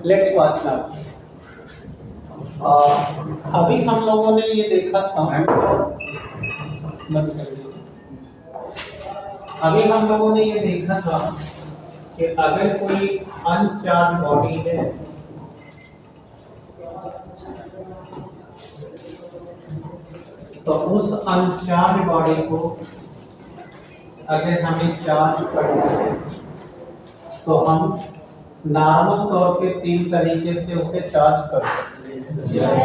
Let's watch now. अभी हम लोगों ने ये देखा था, अभी हम लोगों ने ये देखा था कि अगर कोई अनचार्ज बॉडी है तो उस अनचार्ज बॉडी को अगर हमें चार्ज करना है तो हम नॉर्मल तौर पे 3 तरीके से उसे चार्ज कर सकते हैं। Yes.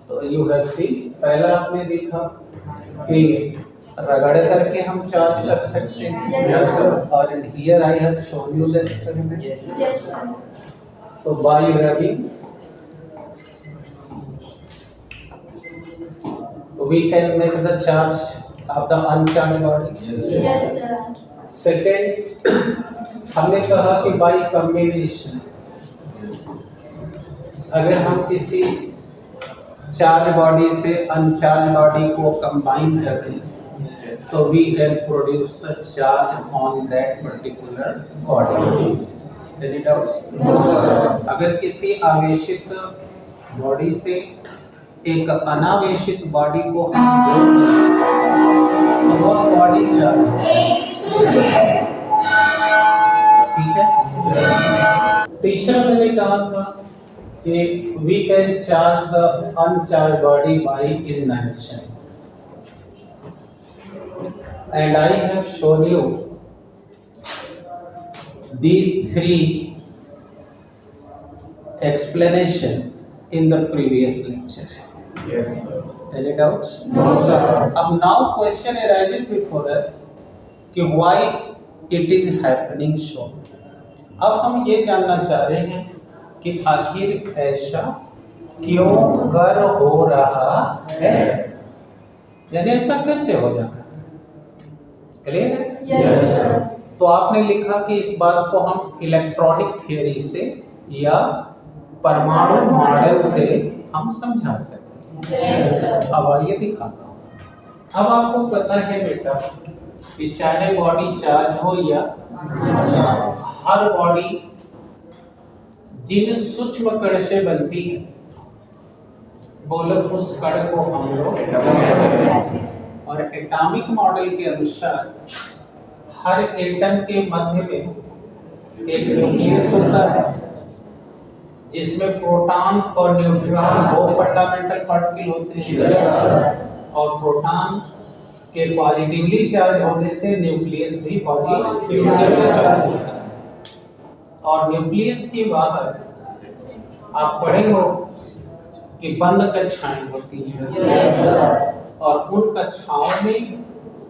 तो यू हैव सीन, पहला आपने देखा कि रगड़ करके हम चार्ज कर सकते हैं। Yes, sir. और here I have shown you the experiment. Yes, sir. तो bye rubbing we can make the charge of the uncharged body. Yes, sir. Second, हमने कहा कि बाई कम्बिनेशन अगर हम किसी चार्ज बॉडी से अनचार्ज बॉडी को कंबाइन करते हैं तो we can produce the charge on that particular body. Any doubts? No, sir. अगर किसी आवेशित बॉडी से एक अनावेशित बॉडी को हम जोड़ दें तो वह बॉडी चार्ज होगी। ठीक है। तीसरा मैंने कहा था कि we can charge the uncharge body by inertia, and I have shown you these 3 explanation in the previous lecture. Yes, sir. Any doubts? No, sir. अब now question arises before us कि why it is happening so. अब हम ये जानना चाह रहे हैं कि आखिर ऐसा क्यों कर हो रहा है, यानी ऐसा कैसे हो जा रहा है। क्लियर है? Yes, sir. तो आपने लिखा कि इस बात को हम इलेक्ट्रॉनिक थियरी से या परमाणु मॉडल से हम समझा सकते हैं। Yes, sir. अब आइए दिखाता हूँ। अब आपको पता है बेटा कि चाहे बॉडी चार्ज हो या हर बॉडी जिन सूक्ष्म कण से बनती है, बोलो उस कण को हम लोग और एटॉमिक मॉडल के अनुसार हर एटम के मध्य में एक न्यूक्लियस होता है जिसमें प्रोटॉन और न्यूट्रॉन 2 फंडामेंटल पार्टिकल होते हैं, और प्रोटॉन के पॉजिटिवली चार्ज होने से न्यूक्लियस भी पॉजिटिवली चार्ज होता है। और न्यूक्लियस के बाहर आप पढ़े हो कि बंद कक्षाएं होती हैं। Yes, sir. और उन कक्षाओं में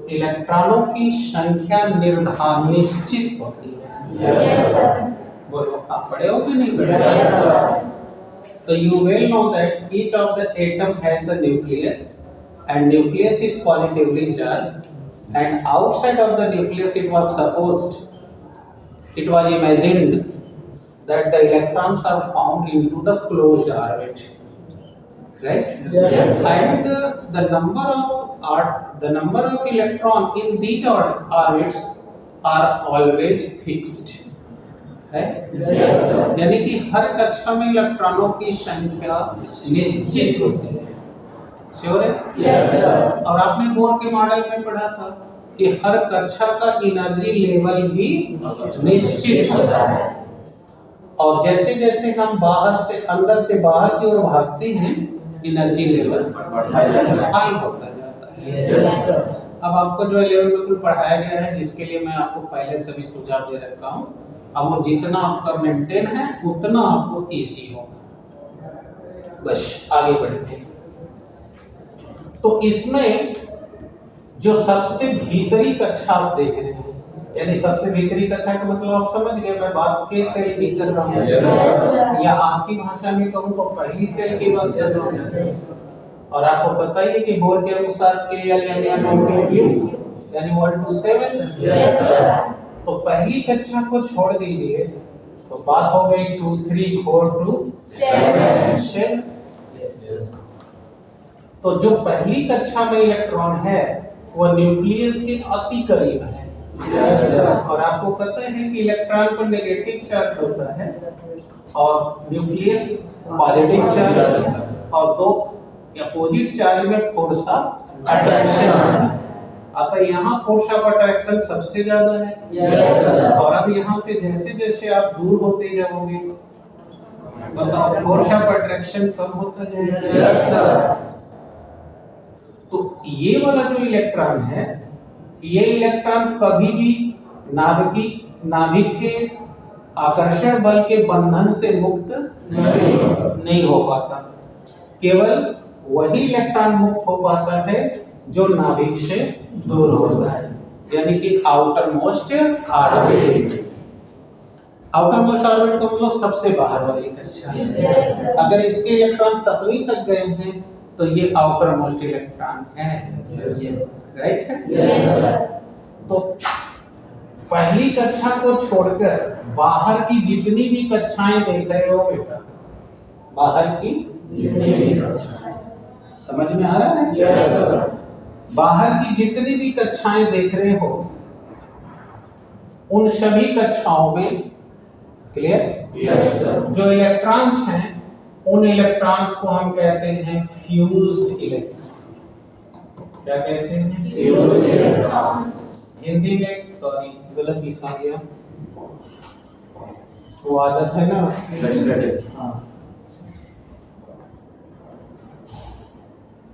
इलेक्ट्रॉनों की संख्या निश्चित होती है। Yes, sir. बोलो आप पढ़े हो कि नहीं पढ़े? Yes, sir. तो you will know that each of the atom has the nucleus, and nucleus is positively charged, and outside of the nucleus it was supposed, it was imagined that the electrons are found into the closed orbit, right? Yes. And the number of electron in these orbits are always fixed. है? Yes, sir. यानी कि हर कक्षा में इलेक्ट्रॉनों की संख्या निश्चित होती है। श्योर है? Yes, sir. और आपने बोर के मॉडल में पढ़ा था कि हर कक्षा का एनर्जी लेवल भी निश्चित होता है, और जैसे जैसे हम बाहर से अंदर से बाहर की ओर भागते हैं एनर्जी लेवल हाई होता जाता है। Yes, sir. अब आपको जो लेवल बिल्कुल पढ़ाया गया है, जिसके लिए मैं आपको पहले से भी सुझाव दे रखा हूँ, अब वो जितना आपका मेंटेन है उतना आपको इजी होगा। बस आगे बढ़ते हैं। तो इसमें जो सबसे भीतरी कक्षा आप देख रहे हैं, यानी सबसे भीतरी कक्षा का मतलब आप समझ गए मैं बात के सेल की कर रहा हूँ, Yes, sir. या आपकी भाषा में कहूँ तो पहली सेल की बात कर रहा हूँ। और आपको पता ही है कि बोर के अनुसार के यानी 1 to 7। Yes, sir. तो पहली कक्षा को छोड़ दीजिए तो बात हो गई 2, 3, 4 to 7। तो जो पहली कक्षा में इलेक्ट्रॉन है वो न्यूक्लियस के अति करीब है। Yes, sir. और आपको पता है कि इलेक्ट्रॉन पर नेगेटिव चार्ज होता है और न्यूक्लियस पॉजिटिव चार्ज होता है और दो अपोजिट चार्ज में फोर्स ऑफ अट्रैक्शन होता है। अतः यहाँ फोर्स ऑफ अट्रैक्शन सबसे ज्यादा है। Yes, sir. और अब यहाँ से जैसे जैसे आप दूर होते जाओगे बताओ फोर्स ऑफ अट्रैक्शन कम होता Yes, जाएगा। sir. तो ये वाला जो इलेक्ट्रॉन है ये इलेक्ट्रॉन कभी भी नाभिक के आकर्षण बल के बंधन से मुक्त नहीं हो पाता। केवल वही इलेक्ट्रॉन मुक्त हो पाता है जो नाभिक से दूर होता है, यानी कि outer most orbit. Outer most orbit का मतलब सबसे बाहर वाली कक्षा। Yes, sir. अगर इसके इलेक्ट्रॉन सतवीं तक गए हैं तो ये आउटर मोस्ट इलेक्ट्रॉन है, राइट है। Yes, sir. तो पहली कक्षा को छोड़कर बाहर की जितनी भी कक्षाएं देख रहे हो बेटा, बाहर की समझ में आ रहा है? Yes, sir. बाहर की जितनी भी कक्षाएं देख रहे हो उन सभी कक्षाओं में क्लियर Yes, sir. जो इलेक्ट्रॉन्स हैं उन इलेक्ट्रॉन्स को हम कहते हैं फ्यूज्ड इलेक्ट्रॉन। क्या कहते हैं? Fused electron. हिंदी में सॉरी गलत लिखा गया, वो आदत है ना। हाँ।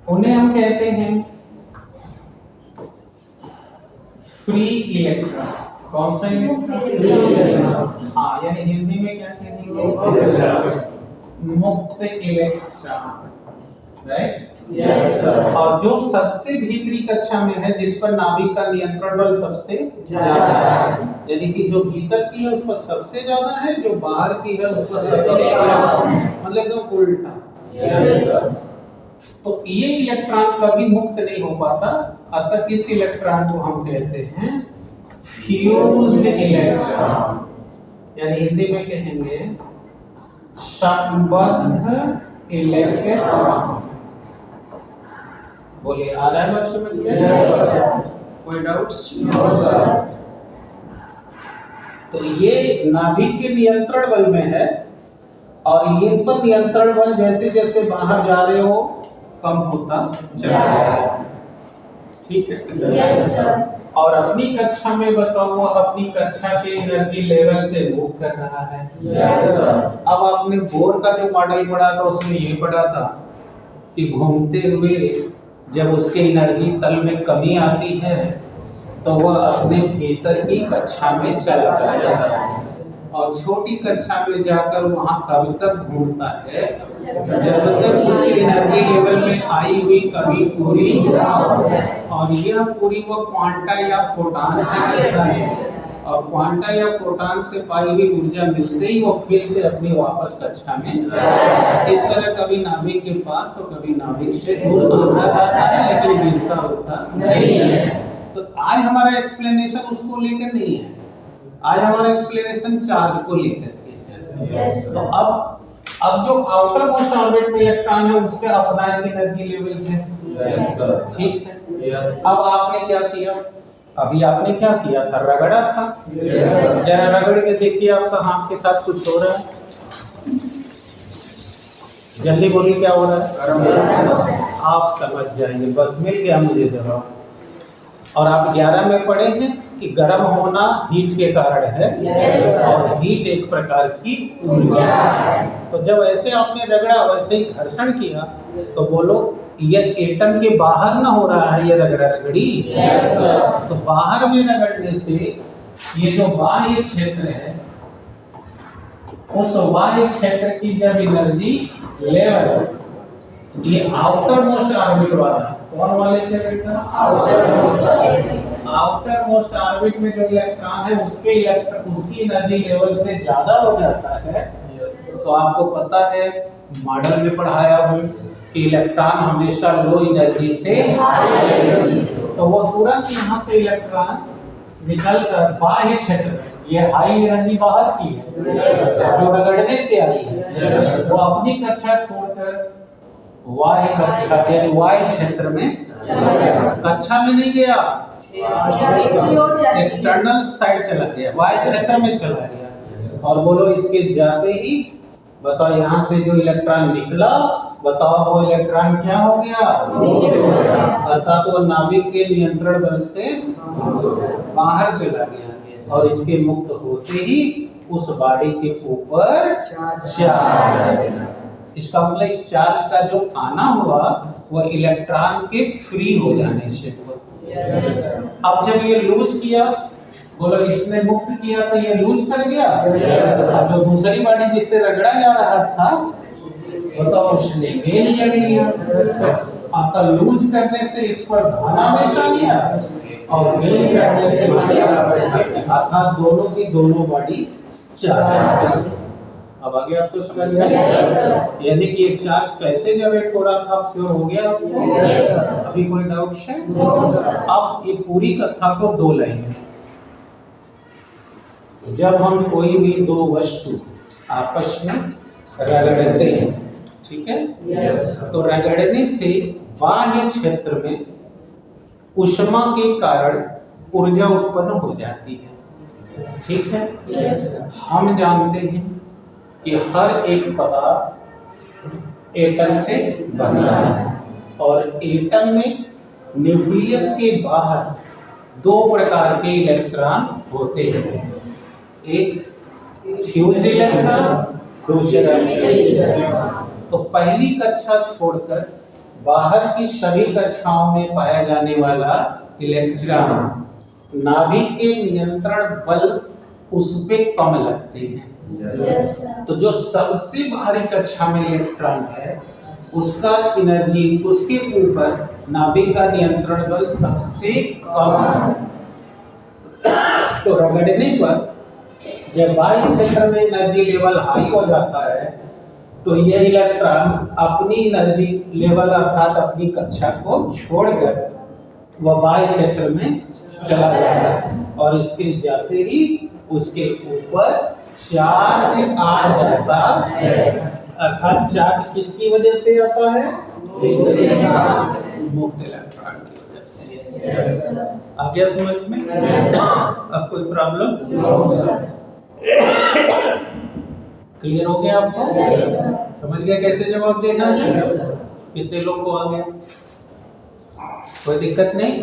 उन्हें हम कहते हैं फ्री इलेक्ट्रॉन। कौन सा इलेक्ट्रॉन? हाँ, यानी हिंदी में क्या कहेंगे? मुक्त इलेक्ट्रॉन, राइट। Yes, sir. और जो सबसे भीतरी कक्षा में है जिस पर नाभिक का नियंत्रण बल सबसे ज्यादा है, यानी कि जो भीतर की है उस पर सबसे ज्यादा है, जो बाहर की है उस पर सबसे ज्यादा, मतलब एकदम उल्टा। Yes, sir. तो ये इलेक्ट्रॉन कभी मुक्त नहीं हो पाता, अतः इस इलेक्ट्रॉन को हम कहते हैं फ्यूज्ड इलेक्ट्रॉन, यानी हिंदी में कहेंगे संबद्ध इलेक्ट्रॉन। बोलिए, आ रहा है बात समझ में? Yes, sir. कोई डाउट्स? No, sir. तो ये नाभिक के नियंत्रण बल में है और ये पर नियंत्रण बल जैसे जैसे बाहर जा रहे हो कम होता चला जाएगा, ठीक है। Yes, sir. और अपनी कक्षा में बताओ वो अपनी कक्षा के एनर्जी लेवल से मूव कर रहा है। Yes, sir. अब आपने बोर का जो मॉडल पढ़ा था उसमें ये पढ़ा था कि घूमते हुए जब उसके एनर्जी तल में कमी आती है तो वह अपने भीतर की कक्षा में चला जाता है और छोटी कक्षा में जाकर वहां तब तक घूमता है जब तक उसकी एनर्जी लेवल में आई हुई कमी पूरी और यह पूरी वो क्वांटा या फोटॉन से करता है और क्वांटा या फोटॉन से पाई हुई ऊर्जा मिलते ही वो फिर से अपनी वापस कक्षा में इस तरह कभी नाभिक के पास तो कभी नाभिक से दूर आता जाता है, लेकिन गिरता उड़ता नहीं है। तो आज हमारा एक्सप्लेनेशन उसको लेकर नहीं है, आज हमारा एक्सप्लेनेशन चार्ज को लेकर के है। Yes, तो sir. अब जो आउटर मोस्ट ऑर्बिट में इलेक्ट्रॉन है उसके अपना एक एनर्जी लेवल है, Yes, sir. ठीक है। Yes. अब आपने क्या किया, अभी आपने क्या किया था, रगड़ा था। Yes, sir. जरा रगड़ के देखिए आपका हाथ के साथ कुछ हो रहा है, जल्दी बोलिए क्या हो रहा है। आप समझ जाएंगे, बस मिल गया मुझे जवाब। और आप 11 में पढ़े हैं कि गर्म होना हीट के कारण है Yes, sir. और हीट एक प्रकार की ऊर्जा है। तो जब ऐसे आपने रगड़ा वैसे ही घर्षण किया तो बोलो ये एटम के बाहर ना हो रहा है ये रगड़ा रगड़ी। Yes, sir. तो बाहर में रगड़ने से ये जो बाह्य क्षेत्र है उस बाह्य क्षेत्र की जब एनर्जी लेवल ये आउटर मोस्ट ऑर्बिट वाला, कौन वाले से बेटा? आउटर मोस्ट ऑर्बिट में जो इलेक्ट्रॉन है उसकी एनर्जी लेवल से ज्यादा हो जाता है। तो आपको पता है मॉडल में पढ़ाया हूँ कि इलेक्ट्रॉन हमेशा लो एनर्जी से तो वो तुरंत यहाँ से इलेक्ट्रॉन निकल कर बाह्य क्षेत्र में, ये हाई एनर्जी बाहर की है जो रगड़ने से आई है, वो अपनी कक्षा छोड़कर वाय कक्षा यानी वाय क्षेत्र में कक्षा में नहीं गया, एक्सटर्नल साइड चला गया, वाई क्षेत्र में चला गया। और बोलो इसके जाते ही बताओ यहाँ से जो इलेक्ट्रॉन निकला, बताओ वो इलेक्ट्रॉन क्या हो गया, अर्थात वो नाभिक के नियंत्रण बल से बाहर चला गया और इसके मुक्त होते ही उस बॉडी के ऊपर चार्ज। इसका मतलब इस चार्ज का जो आना हुआ वो इलेक्ट्रॉन के फ्री हो जाने से हुआ। अब जब ये लूज किया, बोलो इसने मुक्त किया तो ये लूज कर गया। अब जो दूसरी बॉडी जिससे रगड़ा जा रहा था बताओ उसने गेन कर लिया। आता लूज करने से इस पर धन आवेश आ गया और गेन करने से अर्थात दोनों की दोनों बॉडी चार्ज। अब आगे आपको समझ में आया, यानी कि ये चार्ज कैसे जनरेट हो रहा था, आप श्योर हो गया आपको? अभी कोई डाउट है? अब ये पूरी कथा को दो लाइन में, जब हम कोई भी दो वस्तु आपस में रगड़ते हैं, ठीक है, तो रगड़ने से बाह्य क्षेत्र में ऊष्मा के कारण ऊर्जा उत्पन्न हो जाती है, ठीक है। हम जानते हैं कि हर एक पदार्थ एटम से बना है और एटम में न्यूक्लियस के बाहर दो प्रकार के इलेक्ट्रॉन होते हैं, एक फ्यूज्ड इलेक्ट्रॉन, दूसरा तो पहली कक्षा छोड़कर बाहर की सभी कक्षाओं में पाया जाने वाला इलेक्ट्रॉन नाभिक के नियंत्रण बल उस पे कम लगते हैं। तो जो सबसे बाहरी कक्षा में इलेक्ट्रॉन है उसका एनर्जी, उसके ऊपर नाभिक का नियंत्रण बल सबसे कम है। तो रगड़ने पर जब बाह्य क्षेत्र में एनर्जी लेवल हाई हो जाता है तो यह इलेक्ट्रॉन अपनी एनर्जी लेवल अर्थात अपनी कक्षा को छोड़कर वह बाह्य क्षेत्र में चला जाता है और इसके जाते ही उसके ऊपर चार्ज आ जाता है। अर्थात चार्ज किसकी वजह से आता है? मुक्त इलेक्ट्रॉन की वजह से। आ गया समझ में? अब कोई प्रॉब्लम? क्लियर हो गया आपको? समझ गया कैसे जवाब देना है? कितने लोग को आ गया? कोई दिक्कत नहीं?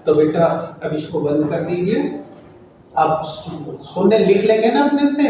तो बेटा अब इसको बंद कर दीजिए। आप सुनने लिख लेंगे ना अपने से?